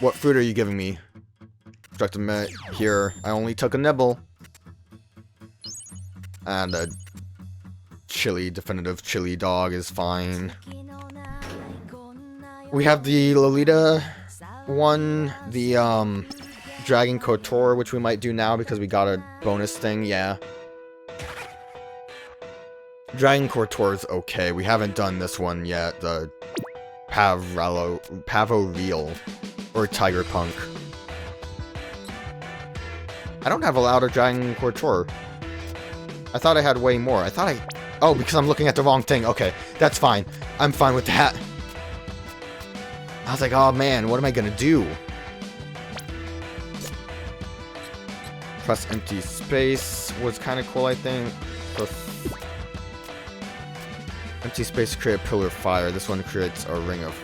What fruit are you giving me? Constructed met here. I only took a nibble. And a definitive chili dog is fine. We have the Lolita one, the Dragon Kotor, which we might do now because we got a bonus thing, yeah. Dragon Kotor is okay. We haven't done this one yet, the Pavo-Real, or Tiger Punk. I don't have a louder Dragon Kotor. I thought I had way more. I thought I... Oh, because I'm looking at the wrong thing. Okay, that's fine. I'm fine with that. I was like, oh man, what am I gonna do? Press empty space was kind of cool, I think. Empty space to create a pillar of fire. This one creates a ring of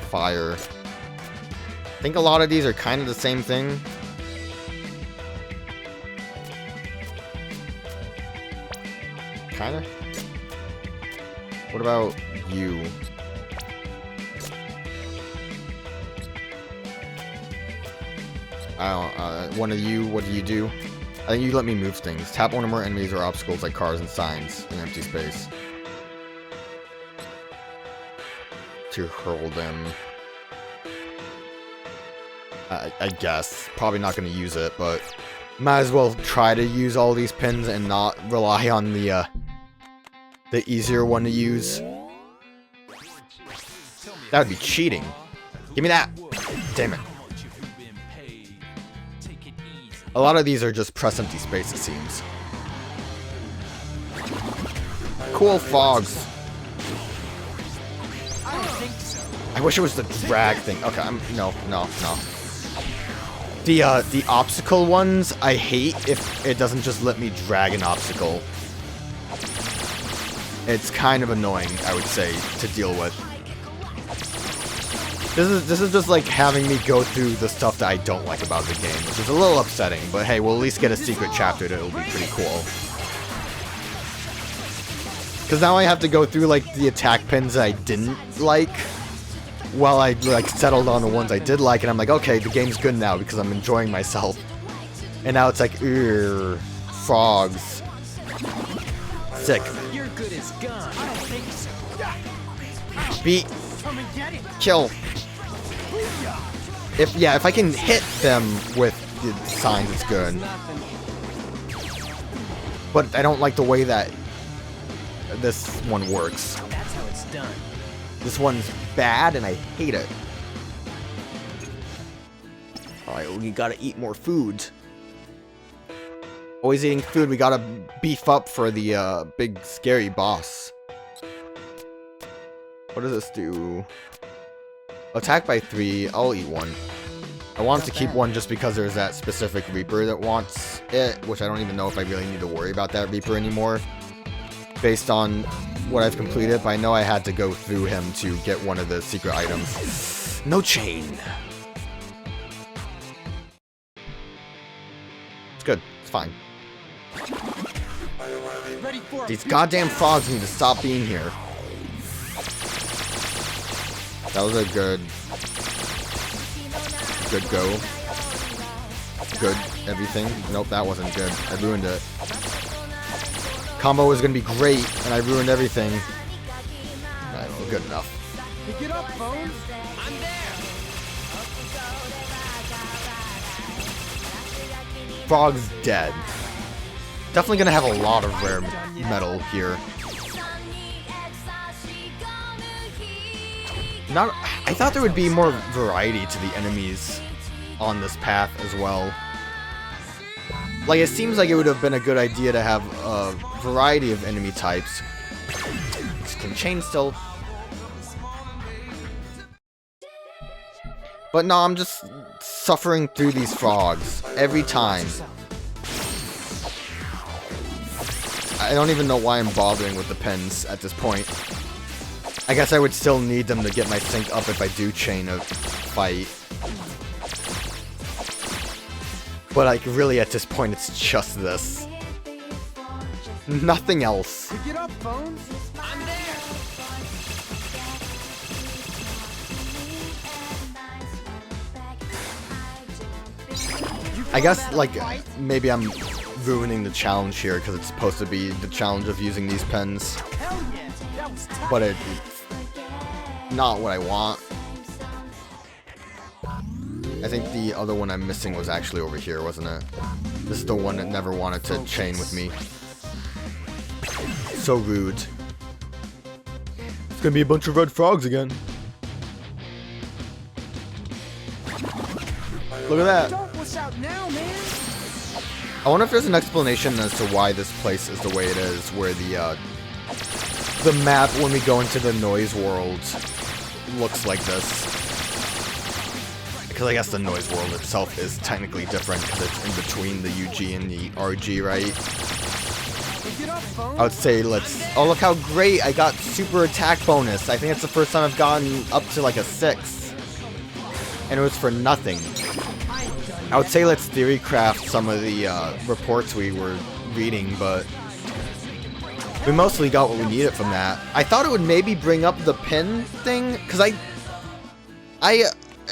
fire. I think a lot of these are kind of the same thing. Kinda? What about you? I don't, one of you, what do you do? I think you let me move things. Tap one or more enemies or obstacles like cars and signs in empty space to hurl them. I guess. Probably not going to use it, but might as well try to use all these pins and not rely on the easier one to use. That would be cheating. Give me that! Damn it. A lot of these are just press empty space, it seems. Cool fogs. I wish it was the drag thing. Okay, no. The obstacle ones, I hate if it doesn't just let me drag an obstacle. It's kind of annoying, I would say, to deal with. This is just like having me go through the stuff that I don't like about the game, which is a little upsetting, but hey, we'll at least get a secret chapter that'll be pretty cool. Because now I have to go through like the attack pins that I didn't like, while I like settled on the ones I did like, and I'm like, okay, the game's good now because I'm enjoying myself. And now it's like, frogs. Sick. You're good as gone. I don't think so. Beat. Kill. If I can hit them with the signs, it's good. But I don't like the way that this one works. That's how it's done. This one's bad, and I hate it. Alright, we gotta eat more food. Always eating food, we gotta beef up for the big scary boss. What does this do? Attack by 3, I'll eat one. I want to keep one just because there's that specific Reaper that wants it, which I don't even know if I really need to worry about that Reaper anymore. Based on what I've completed, but I know I had to go through him to get one of the secret items. No chain. It's good. It's fine. These goddamn frogs need to stop being here. That was a good go. Good everything. Nope, that wasn't good. I ruined it. Combo was gonna be great, and I ruined everything. Alright, well, good enough. Pick it up, Bones. I'm there. Frog's dead. Definitely gonna have a lot of rare metal here. I thought there would be more variety to the enemies on this path as well. Like, it seems like it would have been a good idea to have a variety of enemy types. Can chain still. But no, I'm just suffering through these frogs every time. I don't even know why I'm bothering with the pins at this point. I guess I would still need them to get my sync up if I do chain a fight. But like, really at this point it's just this. Nothing else. Pick it up, Bones. I'm there. I guess, like, maybe I'm ruining the challenge here because it's supposed to be the challenge of using these pens. Hell yeah, that was tough. But it's not what I want. I think the other one I'm missing was actually over here, wasn't it? This is the one that never wanted to chain with me. So rude. It's gonna be a bunch of red frogs again. Look at that. What's out now, man? I wonder if there's an explanation as to why this place is the way it is, where the map when we go into the noise world looks like this. Because I guess the noise world itself is technically different because it's in between the UG and the RG, right? I would say let's... Oh, look how great! I got super attack bonus. I think it's the first time I've gotten up to like a 6. And it was for nothing. I would say let's theory craft some of the reports we were reading, but we mostly got what we needed from that. I thought it would maybe bring up the pin thing, because I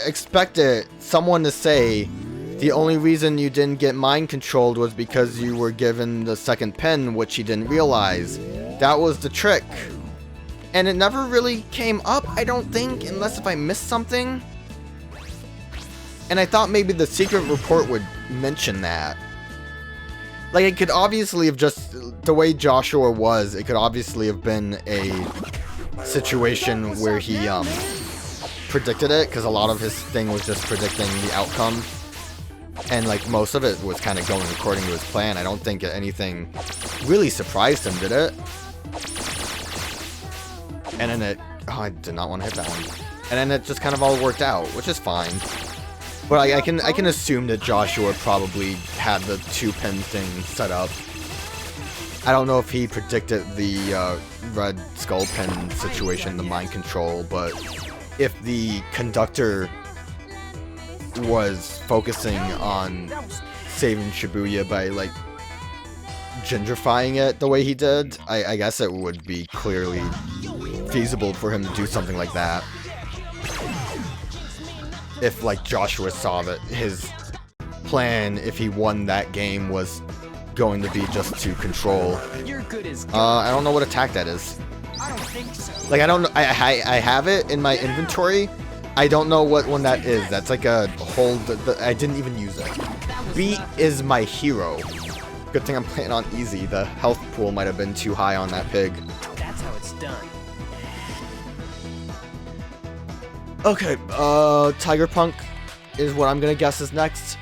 expected someone to say the only reason you didn't get mind controlled was because you were given the second pin, which you didn't realize. That was the trick. And it never really came up, I don't think, unless if I missed something. And I thought maybe the secret report would mention that. Like, it could obviously have just... The way Joshua was, it could obviously have been a situation where he, predicted it, because a lot of his thing was just predicting the outcome. And, like, most of it was kind of going according to his plan. I don't think anything really surprised him, did it? And then it... Oh, I did not want to hit that one. And then it just kind of all worked out, which is fine. But I can assume that Joshua probably had the 2-pin thing set up. I don't know if he predicted the red skull pin situation, the mind control, but if the conductor was focusing on saving Shibuya by, like, gentrifying it the way he did, I guess it would be clearly feasible for him to do something like that. If, like, Joshua saw that his plan, if he won that game, was going to be just to control. I don't know what attack that is. I don't think so. Like, I don't know. I have it in my inventory. I don't know what one that is. That's like a hold. I didn't even use it. Beat is my hero. Good thing I'm playing on easy. The health pool might have been too high on that pig. That's how it's done. Okay, Tiger Punk is what I'm gonna guess is next.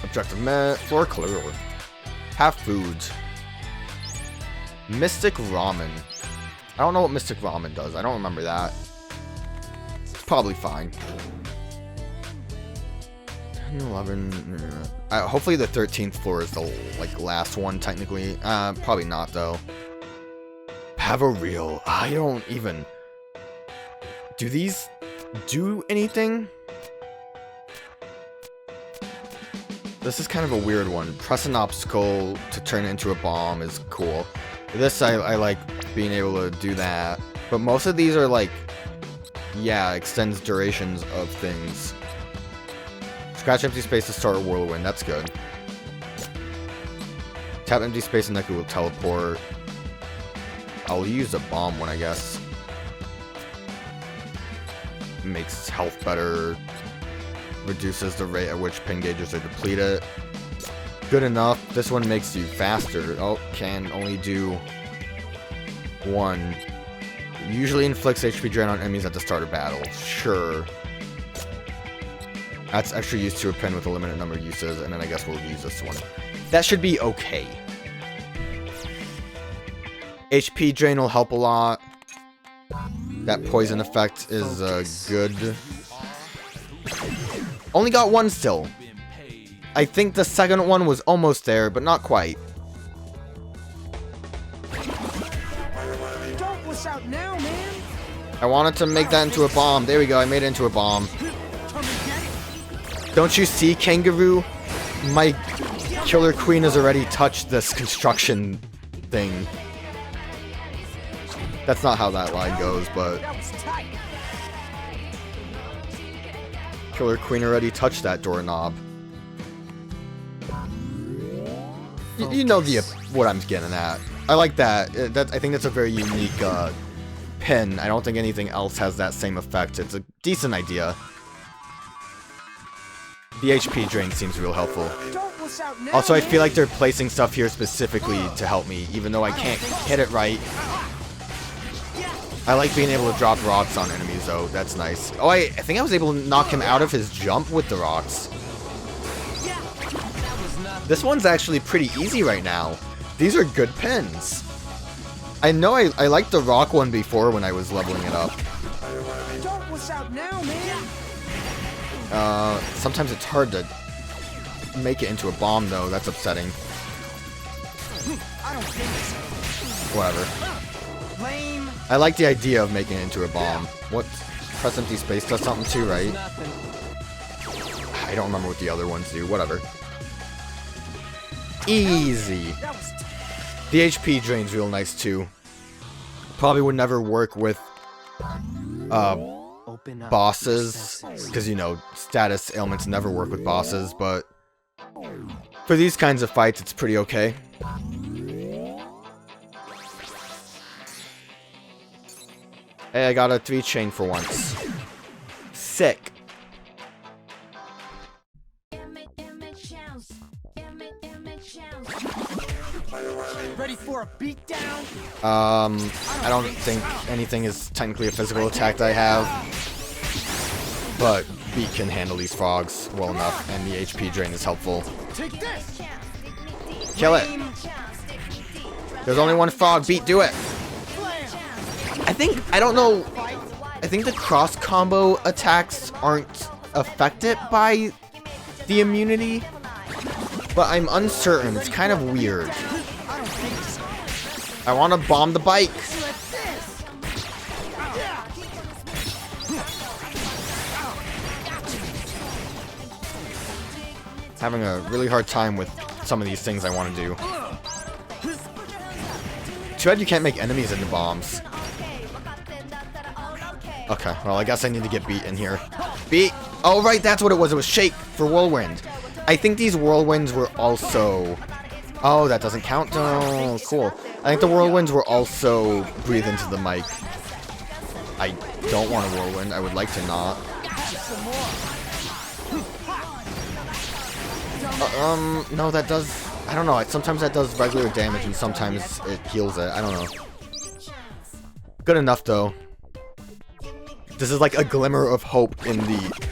Objective met. Floor clear. Have foods. Mystic Ramen. I don't know what Mystic Ramen does. I don't remember that. It's probably fine. 10, 11... hopefully the 13th floor is the, like, last one, technically. Probably not, though. Have a reel. I don't even... Do these do anything? This is kind of a weird one. Press an obstacle to turn it into a bomb is cool. This, I like being able to do that. But most of these are like... Yeah, extends durations of things. Scratch empty space to start a whirlwind. That's good. Tap empty space and Neku will teleport. I'll use a bomb one, I guess. Makes health better. Reduces the rate at which pin gauges are depleted. Good enough. This one makes you faster. Oh, can only do 1. Usually inflicts HP drain on enemies at the start of battle. Sure. That's extra use to a pin with a limited number of uses, and then I guess we'll use this one. That should be okay. HP drain will help a lot. That poison effect is good. Only got 1 still. I think the second one was almost there, but not quite. Don't wuss out now, man. I wanted to make that into a bomb. There we go, I made it into a bomb. Don't you see, kangaroo? My Killer Queen has already touched this construction thing. That's not how that line goes, but... Killer Queen already touched that doorknob. You know what I'm getting at. I like that. I think that's a very unique pin. I don't think anything else has that same effect. It's a decent idea. The HP drain seems real helpful. Also, I feel like they're placing stuff here specifically to help me, even though I can't hit it right. I like being able to drop rocks on enemies, though. That's nice. Oh, I think I was able to knock him out of his jump with the rocks. This one's actually pretty easy right now. These are good pins. I know I liked the rock one before when I was leveling it up. Sometimes it's hard to make it into a bomb, though. That's upsetting. Whatever. I like the idea of making it into a bomb. What? Press empty space does something too, right? I don't remember what the other ones do. Whatever. Easy. The HP drain's real nice, too. Probably would never work with bosses, because, you know, status ailments never work with bosses, but for these kinds of fights, it's pretty okay. Hey, I got a 3-chain for once. Sick. Ready for a beatdown? I don't think anything is technically a physical attack that I have, but Beat can handle these frogs well enough, and the HP drain is helpful. Take this. Kill it. There's only one frog. Beat, do it. I don't know. I think the cross combo attacks aren't affected by the immunity, but I'm uncertain. It's kind of weird. I want to bomb the bike. Having a really hard time with some of these things I want to do. Too bad you can't make enemies into bombs. Okay, well, I guess I need to get Beat in here. Beat! Oh, right, that's what it was. It was Shake for Whirlwind. I think these Whirlwinds were also... Oh, that doesn't count? Oh, cool. I think the Whirlwinds were also Breathe into the mic. I don't want a Whirlwind. I would like to not. No, that does... I don't know. Sometimes that does regular damage and sometimes it heals it. I don't know. Good enough, though. This is like a glimmer of hope in the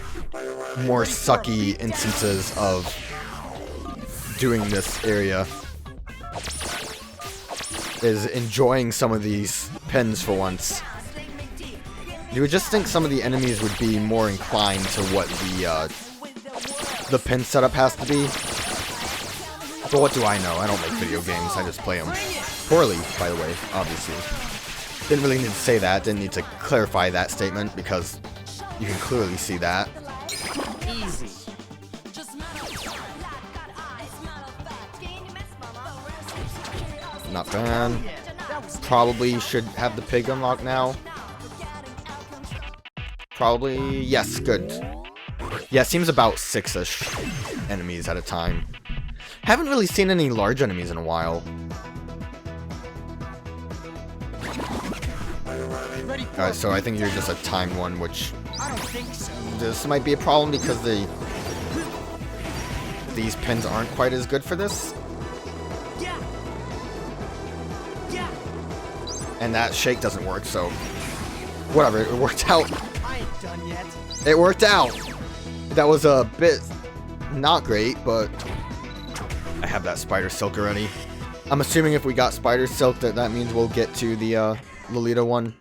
more sucky instances of doing this area. Is enjoying some of these pins for once. You would just think some of the enemies would be more inclined to what the pin setup has to be. But what do I know? I don't make video games, I just play them. Poorly, by the way, obviously. Didn't really need to say that, didn't need to clarify that statement, because you can clearly see that. Easy. Not bad. Probably should have the pig unlocked now. Probably, yes, good. Yeah, it seems about 6-ish enemies at a time. Haven't really seen any large enemies in a while. Alright, so I think you're just a timed one, which... This might be a problem because these pins aren't quite as good for this. And that shake doesn't work, so... Whatever, it worked out. I ain't done yet. It worked out! That was a bit... not great, but... I have that spider silk already. I'm assuming if we got spider silk, that means we'll get to the Lolita one.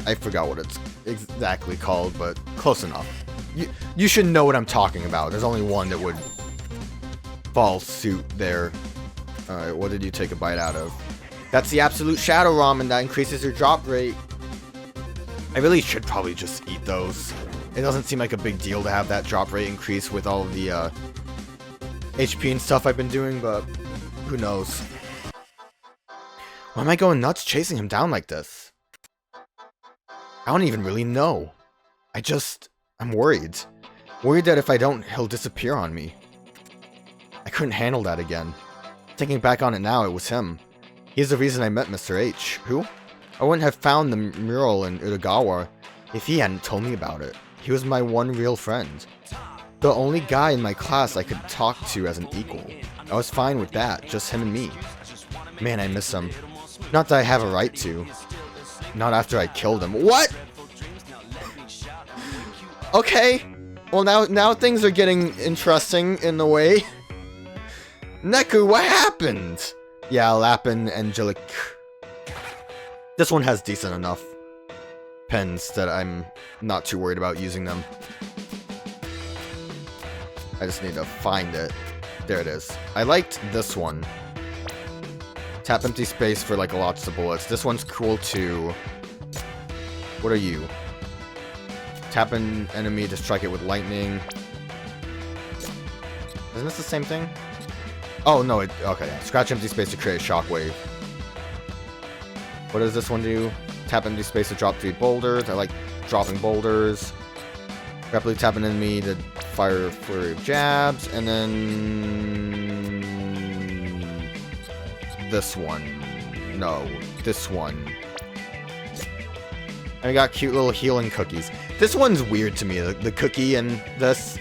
I forgot what it's exactly called, but close enough. You should know what I'm talking about. There's only one that would fall suit there. Alright, what did you take a bite out of? That's the absolute shadow ramen that increases your drop rate. I really should probably just eat those. It doesn't seem like a big deal to have that drop rate increase with all of the HP and stuff I've been doing, but who knows. Why am I going nuts chasing him down like this? I don't even really know. I'm worried. Worried that if I don't, he'll disappear on me. I couldn't handle that again. Thinking back on it now, it was him. He's the reason I met Mr. H. Who? I wouldn't have found the mural in Utagawa if he hadn't told me about it. He was my one real friend. The only guy in my class I could talk to as an equal. I was fine with that, just him and me. Man, I miss him. Not that I have a right to. Not after I killed him. What?! Okay. Well, now things are getting interesting in a way. Neku, what happened? Yeah, Lapin Angelic. This one has decent enough pens that I'm not too worried about using them. I just need to find it. There it is. I liked this one. Tap empty space for like lots of bullets. This one's cool too. What are you? Tap an enemy to strike it with lightning. Isn't this the same thing? Oh no, okay. Yeah. Scratch empty space to create a shockwave. What does this one do? Tap empty space to drop 3 boulders. I like dropping boulders. Rapidly tap an enemy to fire a flurry of jabs, and then this one. No, this one. And we got cute little healing cookies. This one's weird to me, the cookie and this.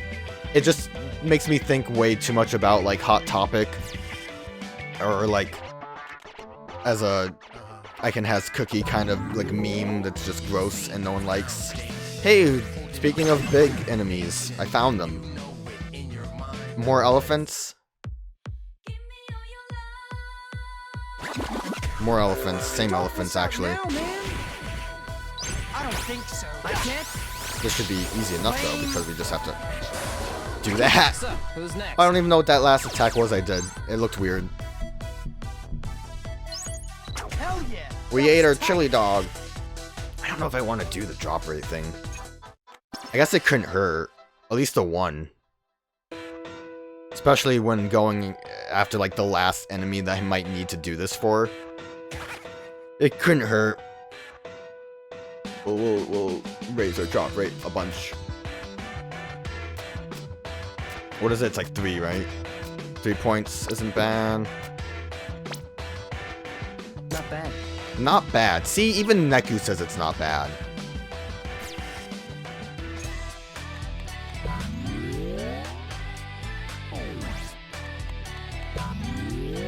It just makes me think way too much about like Hot Topic, or like as a I Can Has Cookie kind of like meme that's just gross and no one likes. Hey, speaking of big enemies, I found them. More elephants. More elephants, same elephants actually. I don't think so. I can't. This should be easy enough though, because we just have to do that. So, who's next? I don't even know what that last attack was I did. It looked weird. Hell yeah. We ate our chili dog. I don't know if I want to do the drop rate thing. I guess it couldn't hurt. At least the one. Especially when going after like the last enemy that I might need to do this for. It couldn't hurt. We'll raise our drop rate a bunch. What is it? It's like 3, right? 3 points isn't bad. Not bad. Not bad. See, even Neku says it's not bad.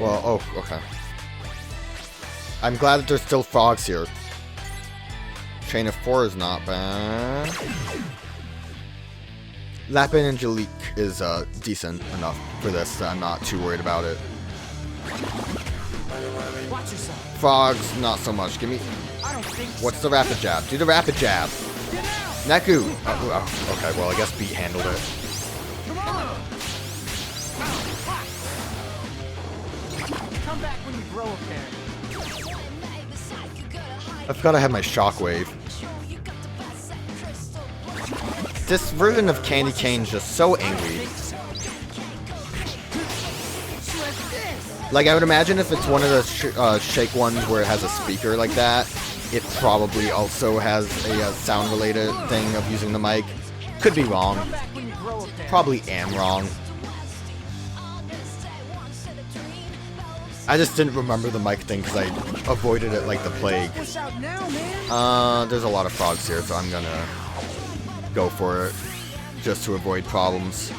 Well, oh, okay. I'm glad that there's still frogs here. Chain of 4 is not bad. Lapin Angelique is decent enough for this that I'm not too worried about it. Watch yourself. Frogs, not so much. Give me... I don't think so. What's the rapid jab? Do the rapid jab. Get out. Neku! Oh, okay, well, I guess Beat handled it. Come on. Come back when you grow a pair. I forgot I had my shockwave. This version of Candy Cane's just so angry. Like, I would imagine if it's one of the shake ones where it has a speaker like that, it probably also has a sound-related thing of using the mic. Could be wrong. Probably am wrong. I just didn't remember the mic thing because I avoided it like the plague. There's a lot of frogs here, so I'm gonna go for it just to avoid problems.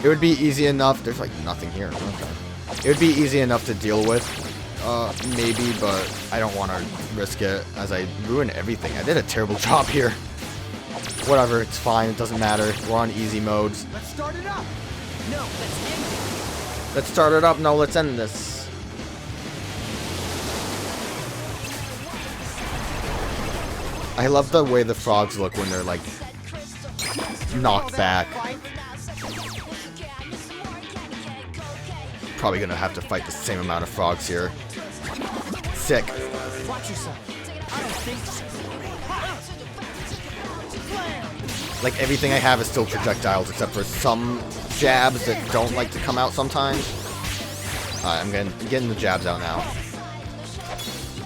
It would be easy enough. There's like nothing here. Okay. It would be easy enough to deal with, maybe, but I don't want to risk it as I ruin everything. I did a terrible job here. Whatever, it's fine. It doesn't matter. We're on easy modes. Let's start it up. No, let's end it. Let's start it up. No, let's end this. I love the way the frogs look when they're like knocked back. Probably gonna have to fight the same amount of frogs here. Sick. Watch yourself. I don't think so. Like, everything I have is still projectiles, except for some jabs that don't like to come out sometimes. Alright, I'm getting the jabs out now.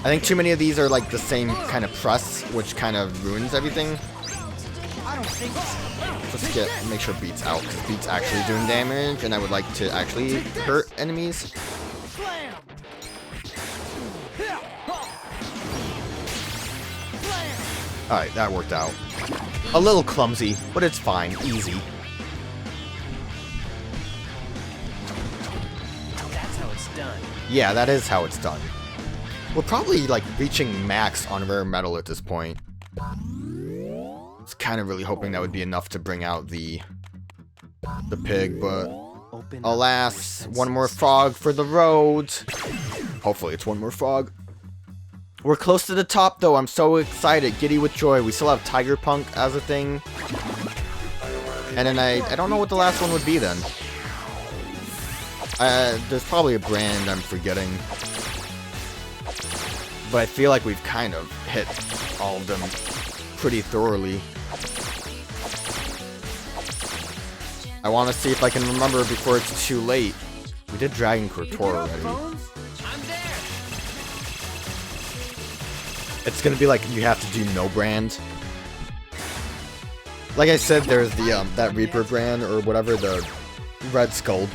I think too many of these are like the same kind of press, which kind of ruins everything. I don't think so. Let's make sure Beat's out, because Beat's actually doing damage, and I would like to actually hurt enemies. Slam. Alright, that worked out. A little clumsy, but it's fine. Easy. That's how it's done. Yeah, that is how it's done. We're probably, like, reaching max on rare metal at this point. I was kind of really hoping that would be enough to bring out the pig, but alas, one more frog for the road. Hopefully it's one more frog. We're close to the top, though. I'm so excited. Giddy with joy. We still have Tiger Punk as a thing. And then I don't know what the last one would be then. There's probably a brand I'm forgetting. But I feel like we've kind of hit all of them pretty thoroughly. I want to see if I can remember before it's too late. We did Dragon Cortor already. It's gonna be like you have to do no brand. Like I said, there's the that Reaper brand or whatever the Red Skull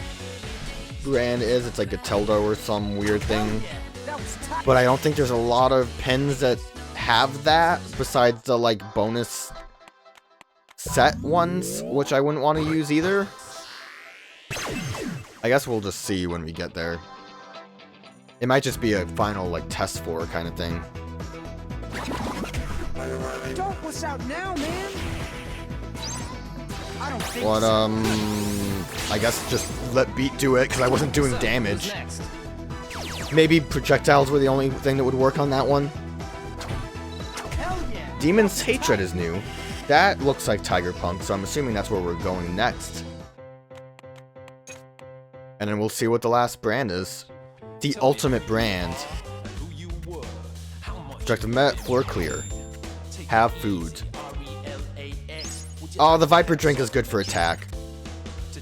brand is. It's like a Teldo or some weird thing. But I don't think there's a lot of pins that have that besides the like bonus set ones, which I wouldn't want to use either. I guess we'll just see when we get there. It might just be a final like test floor kind of thing. Don't push out now, man. I don't think But so. I guess just let Beat do it because I wasn't doing damage. Maybe projectiles were the only thing that would work on that one. Hell yeah. Demon's Hatred is new. That looks like Tiger Punk, so I'm assuming that's where we're going next. And then we'll see what the last brand is. The ultimate brand. Objective met, floor clear. Have food. Oh, the Viper drink is good for attack.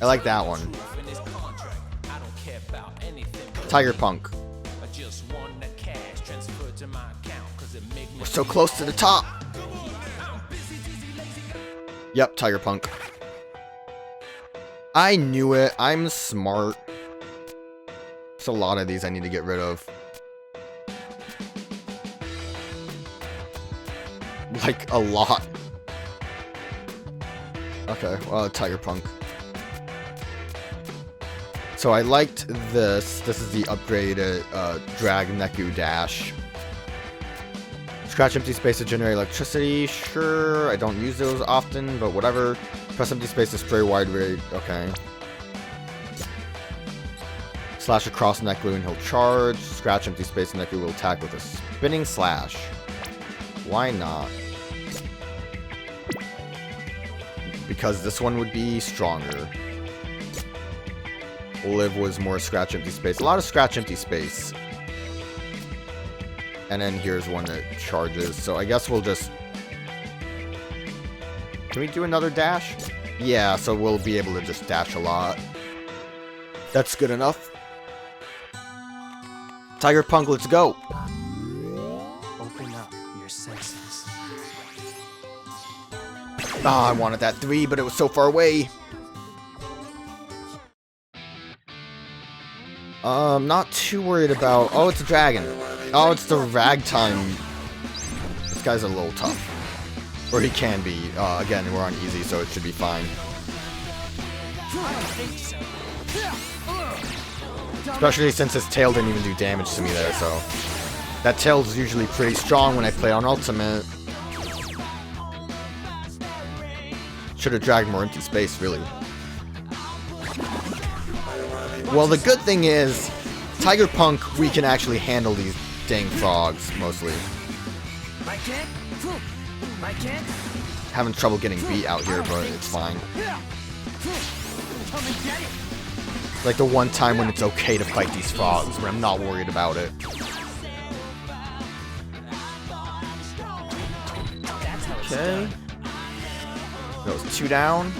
I like that one. Tiger Punk. We're so close to the top. Yep, Tiger Punk. I knew it. I'm smart. There's a lot of these I need to get rid of. Like, a lot. Okay, well, Tiger Punk. So I liked this. This is the upgraded Drag Neku Dash. Scratch empty space to generate electricity. Sure, I don't use those often, but whatever. Press empty space to spray wide range. Okay. Slash across Neku and he'll charge. Scratch empty space and Neku will attack with a spinning slash. Why not? Because this one would be stronger. Live was more scratch empty space. A lot of scratch empty space. And then here's one that charges. So I guess we'll just... Can we do another dash? Yeah, so we'll be able to just dash a lot. That's good enough. Tiger Punk, let's go. Open up your senses. Ah, I wanted that 3, but it was so far away. Not too worried about... Oh, it's a dragon. Oh, it's the ragtime. This guy's a little tough. Or he can be. Again, we're on easy, so it should be fine. I don't think so. Especially since his tail didn't even do damage to me there, so... That tail's usually pretty strong when I play on ultimate. Should have dragged more empty space, really. Well, the good thing is, Tiger Punk, we can actually handle these dang frogs, mostly. I can't. I can't. Having trouble getting beat out here, but it's fine. Come and get it. Like the one time when it's okay to fight these frogs, when I'm not worried about it. That's how it's Okay. done. That was 2 down.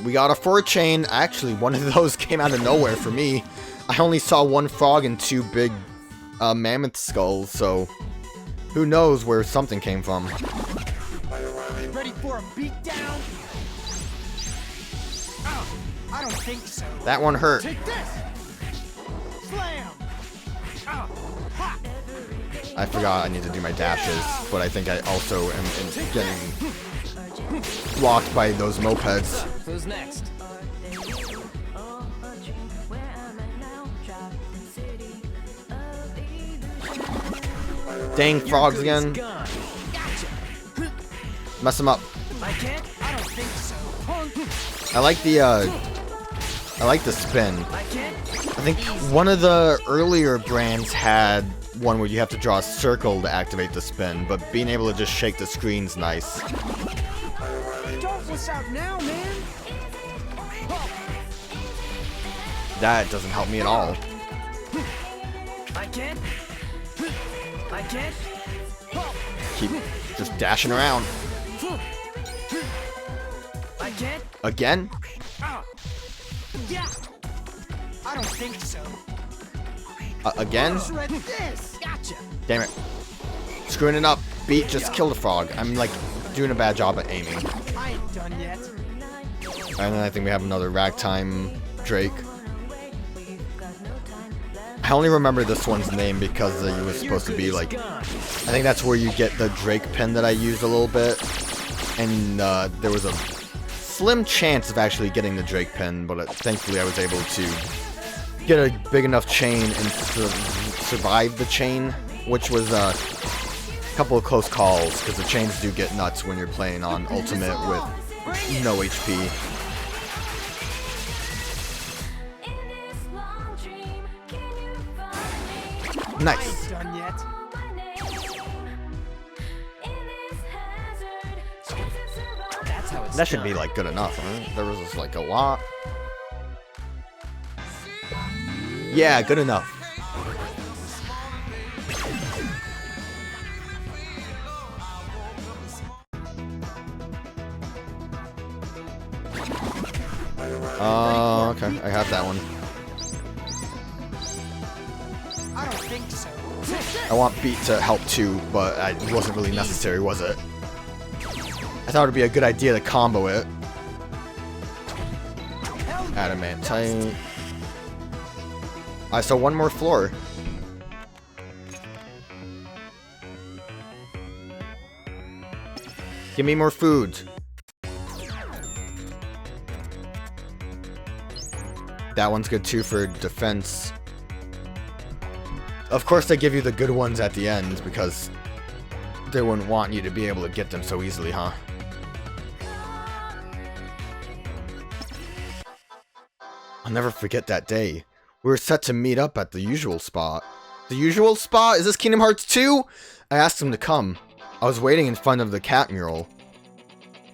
We got a 4 chain. Actually, one of those came out of nowhere for me. I only saw 1 frog and 2 big mammoth skulls, so who knows where something came from. Ready for a beatdown? Oh, I don't think so. That one hurt. Take this! Slam! Oh, ha! I forgot I need to do my dashes, but I think I also am getting blocked by those mopeds. Who's next? Dang frogs again. Mess them up. I can't? I don't think so. I like the spin. I can't? I think one of the earlier brands had one where you have to draw a circle to activate the spin, but being able to just shake the screen's nice. Don't miss out now, man. That doesn't help me at all. I can't. I can't. Keep just dashing around. I can't. Again? Oh. Yeah. I don't think so. Again? Shred this. Gotcha. Damn it. Screwing it up. Beat, just kill the frog. I'm like doing a bad job at aiming. I ain't done yet. And then I think we have another ragtime Drake. I only remember this one's name because it was supposed to be like, I think that's where you get the Drake pin that I used a little bit. And there was a slim chance of actually getting the Drake pin, but thankfully I was able to get a big enough chain and survive the chain, which was a couple of close calls, because the chains do get nuts when you're playing on Ultimate with no HP. Nice. Done yet? That's how it's That should be done. like good enough, huh? There was just like a lot. Yeah, good enough. Okay, I have that one. I don't think so. I want Beat to help too, but it wasn't really necessary, was it? I thought it'd be a good idea to combo it. Adamantite. I saw one more floor. Give me more food. That one's good too for defense. Of course they give you the good ones at the end because they wouldn't want you to be able to get them so easily, huh? I'll never forget that day. We were set to meet up at the usual spot. The usual spot? Is this Kingdom Hearts 2? I asked him to come. I was waiting in front of the cat mural,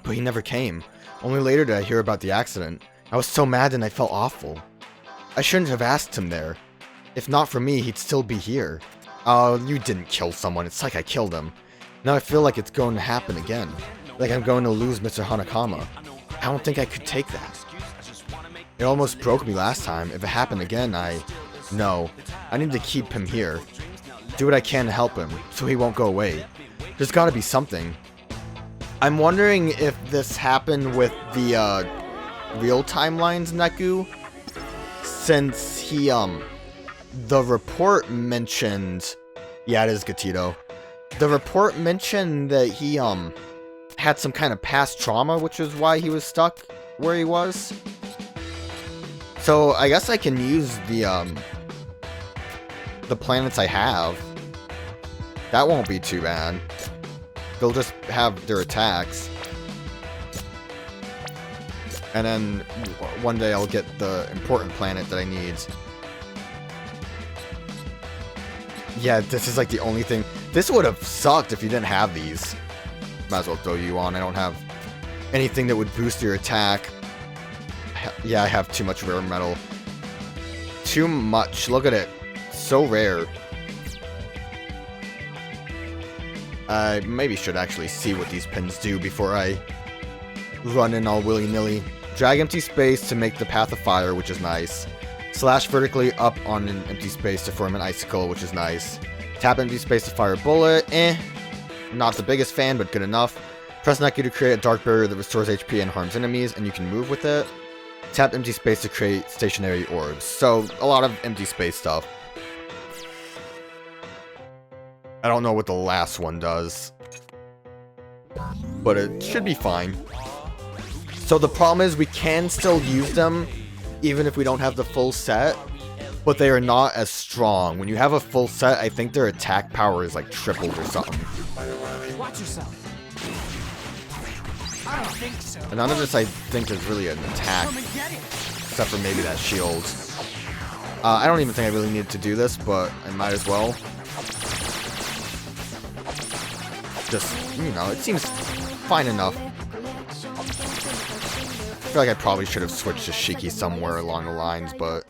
but he never came. Only later did I hear about the accident. I was so mad and I felt awful. I shouldn't have asked him there. If not for me, he'd still be here. Oh, you didn't kill someone. It's like I killed him. Now I feel like it's going to happen again. Like I'm going to lose Mr. Hanakama. I don't think I could take that. It almost broke me last time. If it happened again, No. I need to keep him here. Do what I can to help him, so he won't go away. There's gotta be something. I'm wondering if this happened with the, real timelines, Neku? Since he, the report mentioned... Yeah, it is Gatito. The report mentioned that he, had some kind of past trauma, which is why he was stuck where he was. So, I guess I can use the planets I have. That won't be too bad. They'll just have their attacks. And then one day I'll get the important planet that I need. Yeah, this is like the only thing. This would have sucked if you didn't have these. Might as well throw you on. I don't have anything that would boost your attack. Yeah, I have too much rare metal. Too much. Look at it. So rare. I maybe should actually see what these pins do before I run in all willy-nilly. Drag empty space to make the path of fire, which is nice. Slash vertically up on an empty space to form an icicle, which is nice. Tap empty space to fire a bullet. Not the biggest fan, but good enough. Press Neku to create a dark barrier that restores HP and harms enemies, and you can move with it. Tap empty space to create stationary orbs. So, a lot of empty space stuff. I don't know what the last one does, but it should be fine. So the problem is we can still use them even if we don't have the full set, but they are not as strong. When you have a full set, I think their attack power is like tripled or something. Watch yourself. I don't think so. And none of this I think is really an attack, except for maybe that shield. I don't even think I really needed to do this, but I might as well. Just, you know, it seems fine enough. I feel like I probably should have switched to Shiki somewhere along the lines, but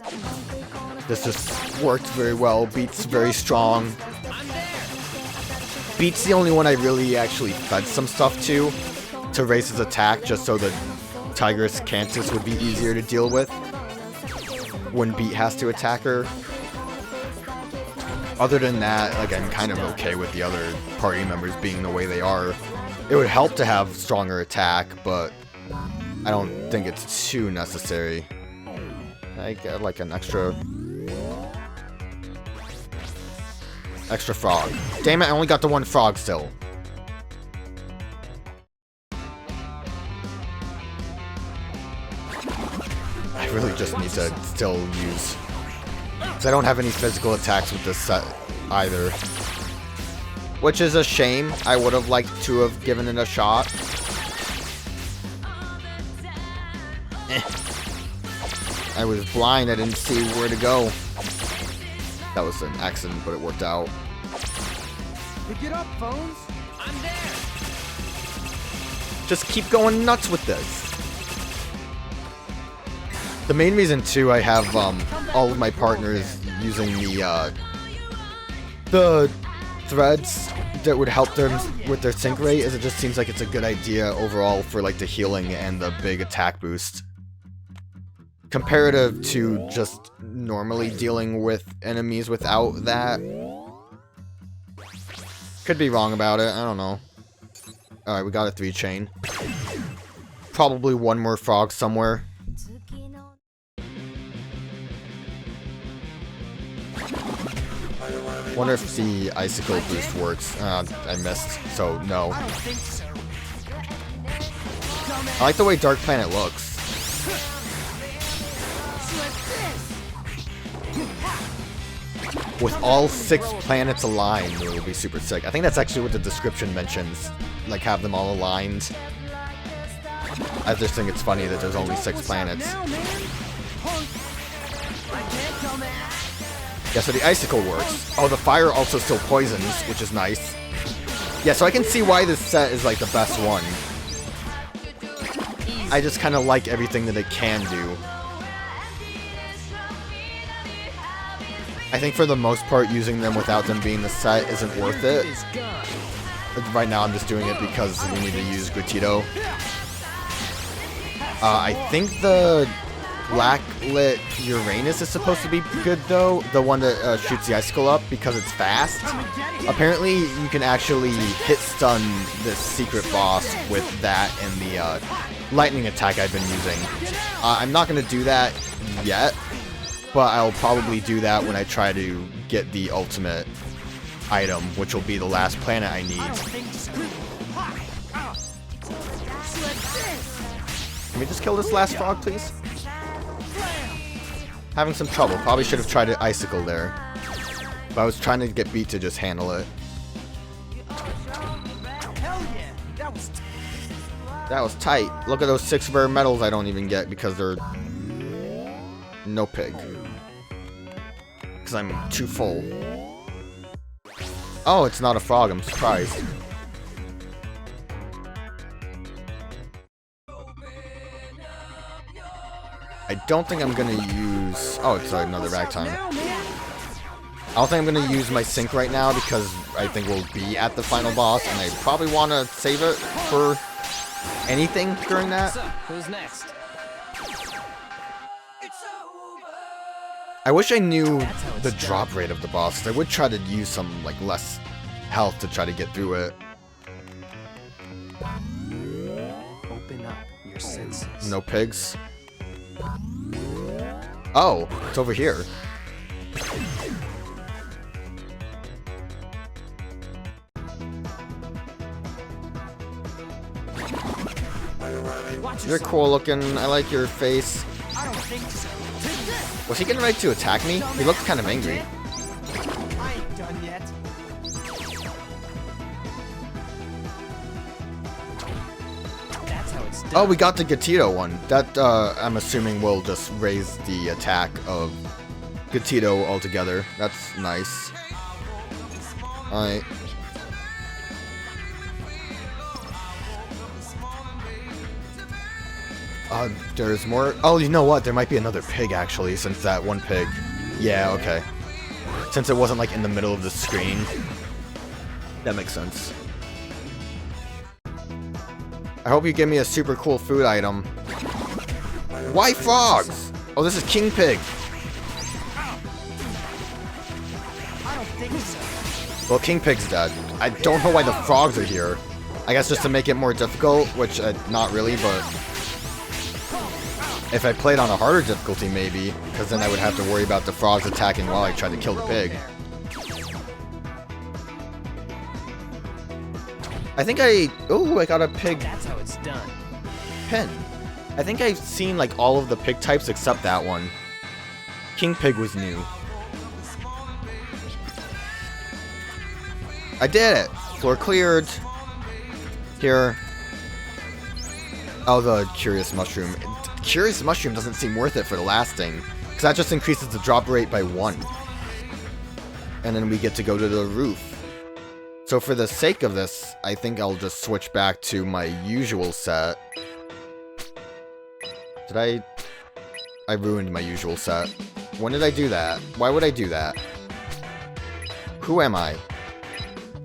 this just worked very well. Beat's very strong. Beat's the only one I really actually fed some stuff to raise his attack, just so that Tigress Cantus would be easier to deal with when Beat has to attack her. Other than that, like, I'm kind of okay with the other party members being the way they are. It would help to have stronger attack, but I don't think it's too necessary. I get like an extra frog. Damn it, I only got the one frog still. I really just need to still use... because I don't have any physical attacks with this set either. Which is a shame. I would have liked to have given it a shot. I was blind, I didn't see where to go. That was an accident, but it worked out. Pick it up, phones. I'm there. Just keep going nuts with this. The main reason too I have all of my partners using the threads that would help them with their sync rate is it just seems like it's a good idea overall for like the healing and the big attack boost. Comparative to just normally dealing with enemies without that. Could be wrong about it, I don't know. Alright, we got a 3-chain. Probably one more frog somewhere. Wonder if the icicle boost works. I missed, so no. I like the way Dark Planet looks. With all 6 planets aligned, it will be super sick. I think that's actually what the description mentions. Like, have them all aligned. I just think it's funny that there's only 6 planets. Yeah, so the icicle works. Oh, the fire also still poisons, which is nice. Yeah, so I can see why this set is like the best one. I just kind of like everything that it can do. I think for the most part, using them without them being the set isn't worth it. Right now, I'm just doing it because we need to use Gratito. I think the Blacklit Uranus is supposed to be good, though. The one that shoots the icicle up, because it's fast. Apparently, you can actually hit stun this secret boss with that and the lightning attack I've been using. I'm not going to do that yet, but I'll probably do that when I try to get the ultimate item, which will be the last planet I need. Can we just kill this last frog, please? Having some trouble. Probably should have tried an icicle there. But I was trying to get Beat to just handle it. That was tight. Look at those 6 rare medals I don't even get because they're... no pig. Because I'm too full. Oh, it's not a frog. I'm surprised. I don't think I'm gonna use... oh, it's another ragtime. don't think I'm going to use my sync right now because I think we'll be at the final boss, and I probably want to save it for anything during that. So, who's next? I wish I knew the drop rate of the boss. I would try to use some like less health to try to get through it. Open up your senses. No pigs. Oh, it's over here. You're cool looking. I like your face. I don't think so. Was he getting ready to attack me? He looked kind of angry. I ain't done yet. That's how it's done. Oh, we got the Gatito one. That, I'm assuming will just raise the attack of Gatito altogether. That's nice. Alright. There's more. Oh, you know what? There might be another pig, actually, since that one pig. Yeah, okay. Since it wasn't, like, in the middle of the screen. That makes sense. I hope you give me a super cool food item. Why frogs? Oh, this is King Pig. I don't think so. Well, King Pig's dead. I don't know why the frogs are here. I guess just to make it more difficult, which, not really, but... If I played on a harder difficulty, maybe, because then I would have to worry about the frogs attacking while I tried to kill the pig. I think oh, I got a pig That's how it's done. pin. I think I've seen, like, all of the pig types except that one. King Pig was new. I did it! Floor cleared. Here. Oh, the Curious Mushroom. Curious Mushroom doesn't seem worth it for the last thing, because that just increases the drop rate by 1. And then we get to go to the roof. So for the sake of this, I think I'll just switch back to my usual set. Did I ruined my usual set. When did I do that? Why would I do that? Who am I?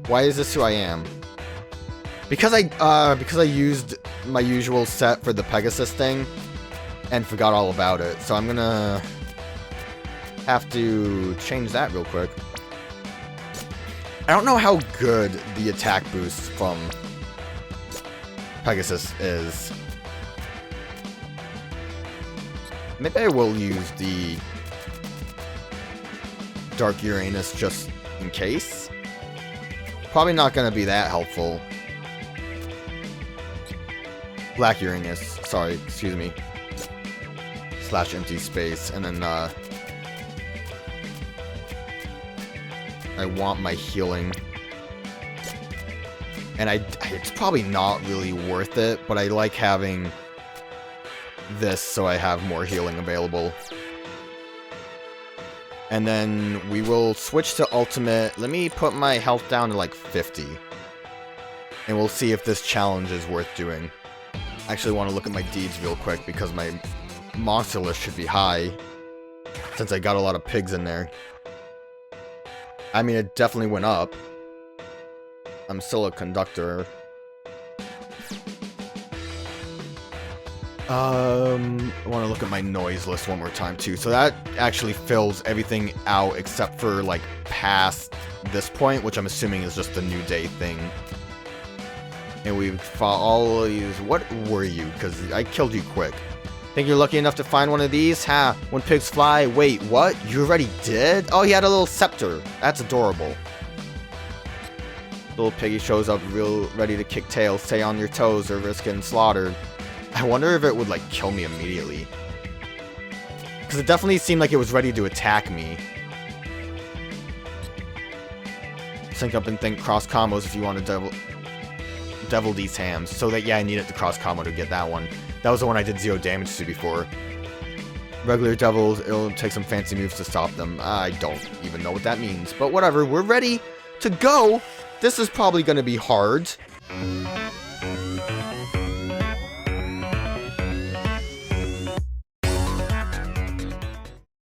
Why is this who I am? Because I used my usual set for the Pegasus thing and forgot all about it. So I'm gonna have to change that real quick. I don't know how good the attack boost from Pegasus is. Maybe I will use the Dark Uranus just in case. Probably not gonna be that helpful. Black Uranus, sorry, excuse me. / empty space, and then I want my healing. And it's probably not really worth it, but I like having this so I have more healing available. And then we will switch to ultimate. Let me put my health down to like 50. And we'll see if this challenge is worth doing. I actually want to look at my deeds real quick because my monster list should be high, since I got a lot of pigs in there. I mean, it definitely went up. I'm still a conductor. I want to look at my noise list one more time too. So that actually fills everything out except for like past this point, which I'm assuming is just the New Day thing. And we've fought all of these. What were you? Because I killed you quick. Think you're lucky enough to find one of these? Ha! When pigs fly. Wait, what? You already did? Oh, he had a little scepter. That's adorable. Little piggy shows up real ready to kick tail. Stay on your toes or risk getting slaughtered. I wonder if it would, like, kill me immediately. Because it definitely seemed like it was ready to attack me. Sync up and think cross combos if you want to devil these hams. So that, yeah, I needed the cross combo to get that one. That was the one I did 0 damage to before. Regular devils, it'll take some fancy moves to stop them. I don't even know what that means. But whatever, we're ready to go. This is probably going to be hard.